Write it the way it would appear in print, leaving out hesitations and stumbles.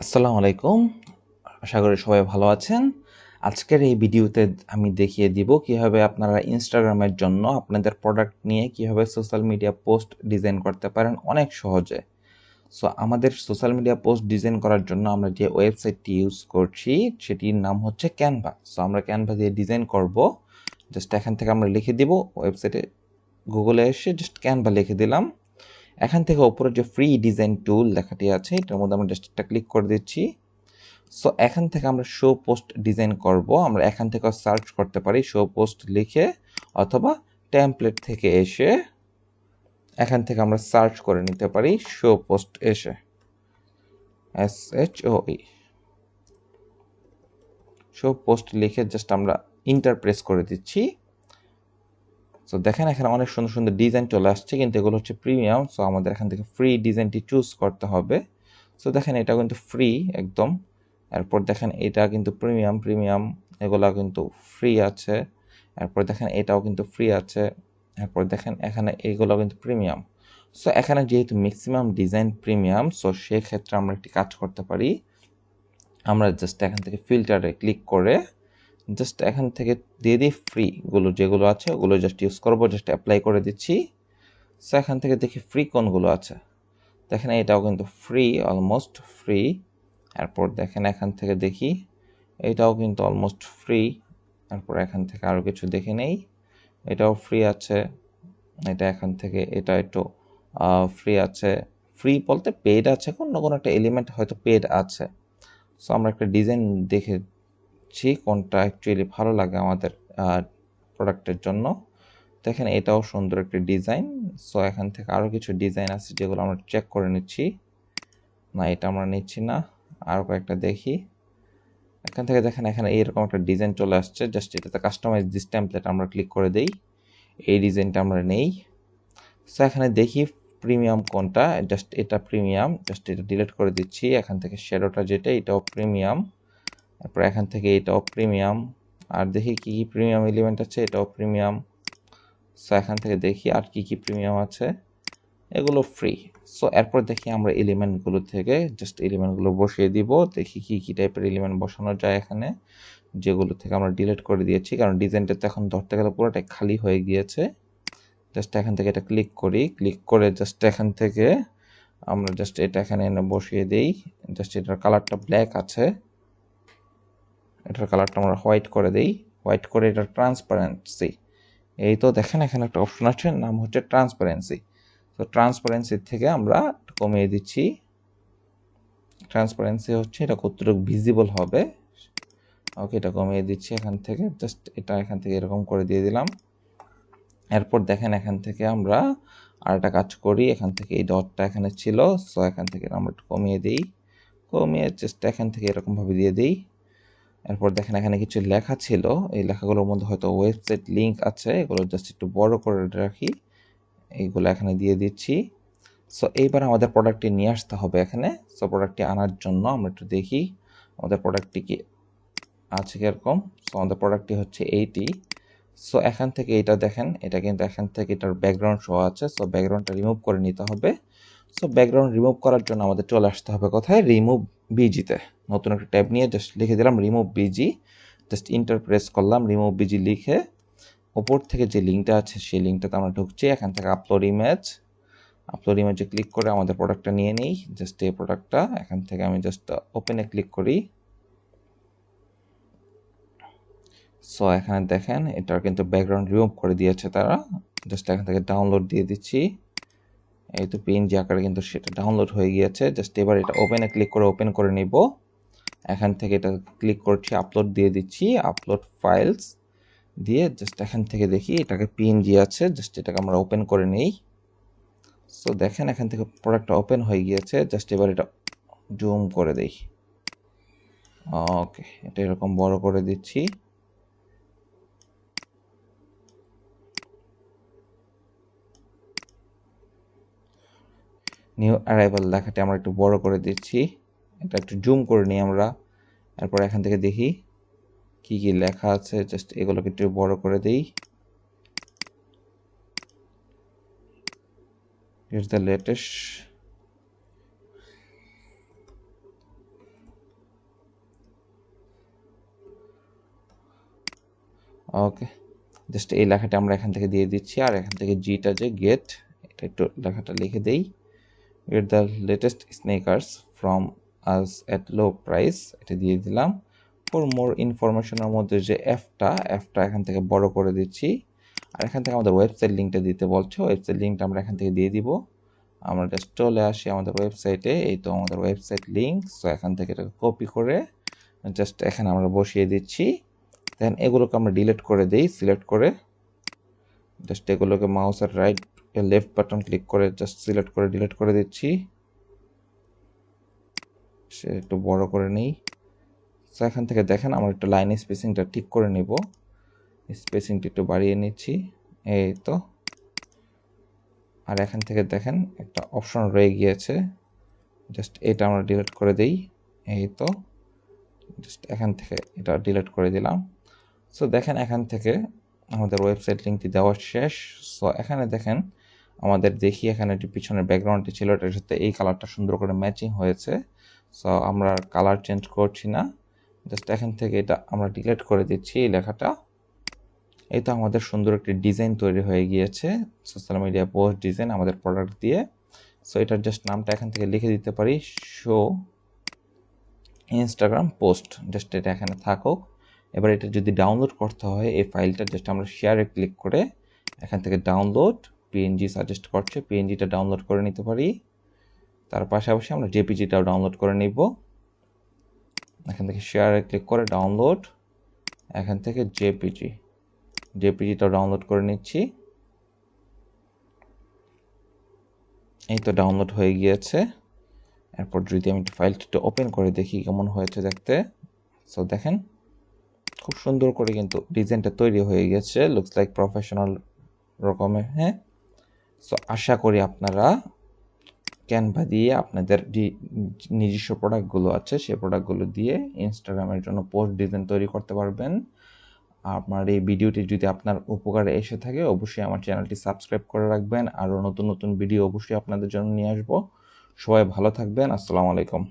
আসসালামু আলাইকুম। আশা করি সবাই ভালো আছেন। আজকের এই ভিডিওতে আমি দেখিয়ে দিব কিভাবে আপনারা ইনস্টাগ্রামের জন্য আপনাদের প্রোডাক্ট নিয়ে কিভাবে সোশ্যাল মিডিয়া পোস্ট ডিজাইন করতে পারেন অনেক সহজে। সো আমাদের সোশ্যাল মিডিয়া পোস্ট ডিজাইন করার জন্য আমরা যে ওয়েবসাইটটি ইউজ করছি সেটির নাম হচ্ছে ক্যানভা। সো আমরা ক্যানভা দিয়ে ডিজাইন করব। জাস্ট এখান থেকে আমরা লিখে দিব ওয়েবসাইটে, গুগলে এসে জাস্ট ক্যানভা লিখে দিলাম। এখান থেকে উপরে যে ফ্রি ডিজাইন টুল লেখাটি আছে এটার মধ্যে আমরা জাস্ট একটা ক্লিক করে দিচ্ছি। সো এখান থেকে আমরা শো পোস্ট ডিজাইন করব। আমরা এখান থেকে সার্চ করতে পারি শো পোস্ট লিখে, অথবা টেমপ্লেট থেকে এসে এখান থেকে আমরা সার্চ করে নিতে পারি শো পোস্ট এসে SHOE শো পোস্ট লিখে জাস্ট আমরা ইন্টার প্রেস করে দিচ্ছি। সো দেখেন এখানে অনেক সুন্দর সুন্দর ডিজাইন চলে আসছে, কিন্তু এগুলো হচ্ছে প্রিমিয়াম। সো আমাদের এখান থেকে ফ্রি ডিজাইনটি চুজ করতে হবে। সো দেখেন এটা কিন্তু ফ্রি একদম। এরপর দেখেন এটা কিন্তু প্রিমিয়াম এগুলা কিন্তু ফ্রি আছে। এরপর দেখেন এটাও কিন্তু ফ্রি আছে। এরপর দেখেন এখানে এইগুলো কিন্তু প্রিমিয়াম। সো এখানে যেহেতু ম্যাক্সিমাম ডিজাইন প্রিমিয়াম, সো সেক্ষেত্রে আমরা একটি কাজ করতে পারি। আমরা জাস্ট এখান থেকে ফিল্টারে ক্লিক করে জাস্ট এখান থেকে দিয়ে দিই ফ্রিগুলো যেগুলো আছে ওগুলো জাস্ট ইউজ করবো, জাস্ট অ্যাপ্লাই করে দিচ্ছি। সো এখান থেকে দেখি ফ্রি কোনগুলো আছে। দেখেন এটাও কিন্তু ফ্রি, অলমোস্ট ফ্রি। এরপর দেখেন এখান থেকে দেখি এটাও কিন্তু অলমোস্ট ফ্রি। এরপর এখান থেকে আরও কিছু দেখে নেই, এটাও ফ্রি আছে। এটা এখান থেকে এটা একটু ফ্রি আছে। ফ্রি বলতে পেড আছে, কোনো কোনো একটা এলিমেন্ট হয়তো পেড আছে। সো আমরা একটা ডিজাইন দেখেছি কোনটা অ্যাকচুয়ালি ভালো লাগে আমাদের প্রোডাক্টের জন্য। দেখেন এটাও সুন্দর একটা ডিজাইন। সো এখান থেকে আরও কিছু ডিজাইন আছে যেগুলো আমরা চেক করে নিচ্ছি। না, এটা আমরা নিচ্ছি না, আরও কয়েকটা দেখি। এখান থেকে দেখেন এখানে এইরকম একটা ডিজাইন চলে আসছে। জাস্ট এটাতে কাস্টমাইজ দিস টেমপ্লেট আমরা ক্লিক করে দেই, এই ডিজাইনটা আমরা নেই। সো এখানে দেখি প্রিমিয়াম কোনটা, জাস্ট এটা প্রিমিয়াম, জাস্ট এটা ডিলিট করে দিচ্ছি। এখান থেকে শ্যাডোটা যেটা এটাও প্রিমিয়াম। তারপর এখান থেকে এটাও প্রিমিয়াম। আর দেখি কি কি প্রিমিয়াম এলিমেন্ট আছে, এটাও প্রিমিয়াম। সো এখান থেকে দেখি আর কি কি প্রিমিয়াম আছে, এগুলো ফ্রি। সো এরপর দেখি আমরা এলিমেন্টগুলো থেকে জাস্ট এলিমেন্টগুলো বসিয়ে দিব, দেখি কি কি টাইপের এলিমেন্ট বসানো যায় এখানে, যেগুলো থেকে আমরা ডিলিট করে দিয়েছি, কারণ ডিজাইনটা তো এখন ধরতে গেলে পুরোটাই খালি হয়ে গিয়েছে। জাস্ট এখান থেকে এটা ক্লিক করি, ক্লিক করে জাস্ট এখান থেকে আমরা জাস্ট এটা এখানে এনে বসিয়ে দিই। জাস্ট এটার কালারটা ব্ল্যাক আছে, এটার কালারটা আমরা হোয়াইট করে দিই। হোয়াইট করে এটার ট্রান্সপারেন্সি, এই তো দেখেন এখানে একটা অপশন আছে, নাম হচ্ছে ট্রান্সপারেন্সি। তো ট্রান্সপারেন্সি থেকে আমরা কমিয়ে দিচ্ছি। ট্রান্সপারেন্সি হচ্ছে এটা কতটুকু ভিজিবল হবে। ওকে, এটা কমিয়ে দিচ্ছি এখান থেকে, জাস্ট এটা এখান থেকে এরকম করে দিয়ে দিলাম। এরপর দেখেন এখান থেকে আমরা আর একটা কাজ করি, এখান থেকে এই ডটটা এখানে ছিল, সো এখান থেকে আমরা একটু কমিয়ে দিই, কমিয়ে জাস্ট এখান থেকে এরকমভাবে দিয়ে দিই। এরপর দেখেন এখানে কিছু লেখা ছিল, এই লেখাগুলোর মধ্যে হয়তো ওয়েবসাইট লিঙ্ক আছে, এগুলো জাস্ট একটু বড় করে রাখি, এইগুলো এখানে দিয়ে দিচ্ছি। সো এইবার আমাদের প্রোডাক্টটি নিয়ে আসতে হবে এখানে। সো প্রোডাক্টটি আনার জন্য আমরা একটু দেখি আমাদের প্রোডাক্টটি কি আছে কীরকম। সো আমাদের প্রোডাক্টটি হচ্ছে এইটি। সো এখান থেকে এটা দেখেন, এটা কিন্তু এখান থেকে এটার ব্যাকগ্রাউন্ড শো আছে। সো ব্যাকগ্রাউন্ডটা রিমুভ করে নিতে হবে। সো ব্যাকগ্রাউন্ড রিমুভ করার জন্য আমাদের চলে আসতে হবে কোথায়, রিমুভ বিজিতে। নতুন একটা ট্যাব নিয়ে জাস্ট লিখে দিলাম remove busy, just inter press করলাম, রিমুভ বিজি লিখে ওপর থেকে যে লিঙ্কটা আছে সেই লিঙ্কটাতে আমরা ঢুকছি। এখান থেকে আপলোড ইমেজে ক্লিক করে আমাদের প্রোডাক্টটা নিয়ে নিই। জাস্ট এই প্রোডাক্টটা এখান থেকে আমি জাস্ট ওপেনে ক্লিক করি। সো এখানে দেখেন এটার কিন্তু ব্যাকগ্রাউন্ড রিমুভ করে দিয়েছে তারা। জাস্ট এখান থেকে ডাউনলোড দিয়ে দিচ্ছি, এই তো পিএনজি আকারে কিন্তু সেটা ডাউনলোড হয়ে গিয়েছে। জাস্ট এবার এটা ওপেনে ক্লিক করে ওপেন করে নিব। এখান থেকে এটা ক্লিক করছি, আপলোড দিয়ে দিচ্ছি, আপলোড ফাইলস দিয়ে জাস্ট এখান থেকে দেখি এটাকে পিএনজি আছে, জাস্ট এটাকে আমরা ওপেন করে নিই। সো দেখেন এখান থেকে প্রোডাক্টটা ওপেন হয়ে গিয়েছে। জাস্ট এবার এটা জুম করে দেই। ওকে, এটা এরকম বড় করে দিচ্ছি। নিউ অ্যারাইভাল লেখাটি আমরা একটু বড় করে দিচ্ছি, এটা একটু জুম করে নিই আমরা। এরপর এখান থেকে দেখি কি কি লেখা আছে, জাস্ট এগুলোকে একটু বড় করে দিই। It's the latest. Okay, just এই লেখাটা আমরা এখান থেকে দিয়ে দিচ্ছি। আর এখান থেকে জিটা যে গেট, এটা একটু লেখাটা লিখে দেই, get the latest sneakers from us at low price, এটা দিয়ে দিলাম। ফর মোর ইনফরমেশনের মধ্যে যে এফটা এখান থেকে বড় করে দিচ্ছি। আর এখান থেকে আমাদের ওয়েবসাইট লিঙ্কটা দিতে বলছে, ওয়েবসাইট লিঙ্কটা আমরা এখান থেকে দিয়ে দিব। আমরা জাস্ট চলে আসি আমাদের ওয়েবসাইটে, এই তো আমাদের ওয়েবসাইট লিঙ্ক। সো এখান থেকে এটা কপি করে জাস্ট এখানে আমরা বসিয়ে দিচ্ছি। দেন এগুলোকে আমরা ডিলিট করে দিই, সিলেক্ট করে জাস্ট এগুলোকে মাউসের রাইট লেফট বাটন ক্লিক করে জাস্ট সিলেক্ট করে ডিলিট করে দিচ্ছি। সে একটু বড় করে নিই। সো এখান থেকে দেখেন আমরা একটু লাইন স্পেসিংটা ঠিক করে নিব, স্পেসিংটা একটু বাড়িয়ে নিচ্ছি, এই তো। আর এখান থেকে দেখেন একটা অপশন রয়ে গিয়েছে, জাস্ট এটা আমরা ডিলিট করে দিই, এই তো। জাস্ট এখান থেকে এটা ডিলিট করে দিলাম। সো দেখেন এখান থেকে আমাদের ওয়েবসাইট লিঙ্কটি দেওয়া শেষ। সো এখানে দেখেন আমাদের দেখি এখানে যে পিছনের ব্যাকগ্রাউন্ডটি ছিল এটার সাথে এই কালারটা সুন্দর করে ম্যাচিং হয়েছে। সো আমরা কালার চেঞ্জ করছি না, জাস্ট এখান থেকে এটা আমরা ডিলিট করে দিচ্ছি এই লেখাটা। এই তো আমাদের সুন্দর একটি ডিজাইন তৈরি হয়ে গিয়েছে, সোশ্যাল মিডিয়া পোস্ট ডিজাইন আমাদের প্রোডাক্ট দিয়ে। সো এটার জাস্ট নামটা এখান থেকে লিখে দিতে পারি, শো ইনস্টাগ্রাম পোস্ট, জাস্ট এটা এখানে থাকুক। এবার এটা যদি ডাউনলোড করতে হয় এই ফাইলটা জাস্ট আমরা শেয়ারে ক্লিক করে এখান থেকে ডাউনলোড পিএনজি সাজেস্ট করছে, পিএনজিটা ডাউনলোড করে নিতে পারি। তার পাশাপাশি আমরা জেপিজিটাও ডাউনলোড করে নিব। এখান থেকে শেয়ারে ক্লিক করে ডাউনলোড, এখান থেকে জেপিজিটাও ডাউনলোড করে নিচ্ছি। এই তো ডাউনলোড হয়ে গিয়েছে। এরপর যদি আমি ফাইলটা একটু ওপেন করে দেখি কেমন হয়েছে দেখতে। সো দেখেন খুব সুন্দর করে কিন্তু ডিজাইনটা তৈরি হয়ে গেছে, লুকস লাইক প্রফেশনাল রকমের। হ্যাঁ, সো আশা করি আপনারা ক্যানভা দিয়ে আপনাদের নিজস্ব প্রোডাক্টগুলো আছে সেই প্রোডাক্টগুলো দিয়ে ইনস্টাগ্রামের জন্য পোস্ট ডিজাইন তৈরি করতে পারবেন। আমার এই ভিডিওটি যদি আপনার উপকারে এসে থাকে অবশ্যই আমার চ্যানেলটি সাবস্ক্রাইব করে রাখবেন, আরও নতুন নতুন ভিডিও অবশ্যই আপনাদের জন্য নিয়ে আসবো। সবাই ভালো থাকবেন, আসসালামু আলাইকুম।